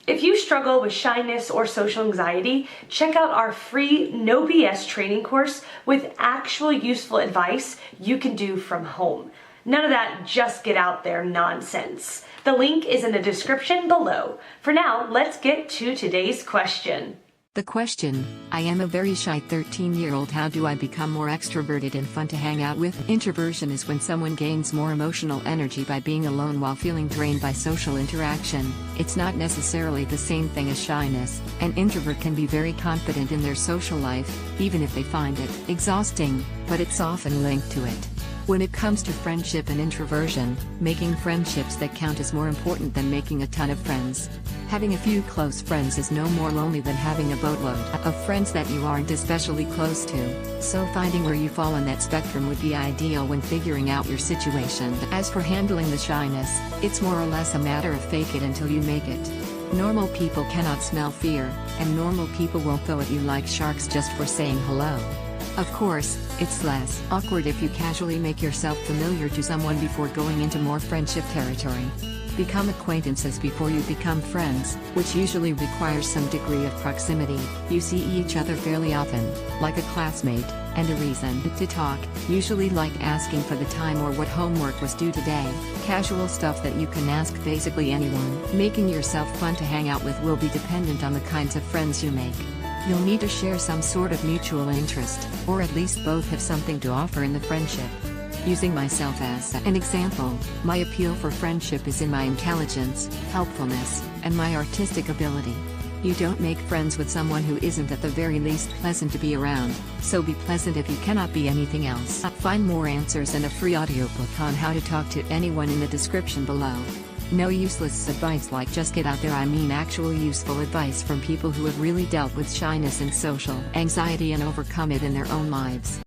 If you struggle with shyness or social anxiety, check out our free No BS training course with actual useful advice you can do from home. None of that just get out there nonsense. The link is in the description below. For now, let's get to today's question. The question: I am a very shy 13-year-old. How do I become more extroverted and fun to hang out with? Introversion is when someone gains more emotional energy by being alone while feeling drained by social interaction. It's not necessarily the same thing as shyness. An introvert can be very confident in their social life, even if they find it exhausting, but it's often linked to it. When it comes to friendship and introversion, making friendships that count is more important than making a ton of friends. Having a few close friends is no more lonely than having a boatload of friends that you aren't especially close to, so finding where you fall on that spectrum would be ideal when figuring out your situation. As for handling the shyness, it's more or less a matter of fake it until you make it. Normal people cannot smell fear, and normal people won't go at you like sharks just for saying hello. Of course, it's less awkward if you casually make yourself familiar to someone before going into more friendship territory. Become acquaintances before you become friends, which usually requires some degree of proximity. You see each other fairly often, like a classmate, and a reason to talk, usually like asking for the time or what homework was due today. Casual stuff that you can ask basically anyone. Making yourself fun to hang out with will be dependent on the kinds of friends you make. You'll need to share some sort of mutual interest, or at least both have something to offer in the friendship. Using myself as an example, my appeal for friendship is in my intelligence, helpfulness, and my artistic ability. You don't make friends with someone who isn't at the very least pleasant to be around, so be pleasant if you cannot be anything else. Find more answers and a free audiobook on how to talk to anyone in the description below. No useless advice like just get out there. I mean actual useful advice from people who have really dealt with shyness and social anxiety and overcome it in their own lives.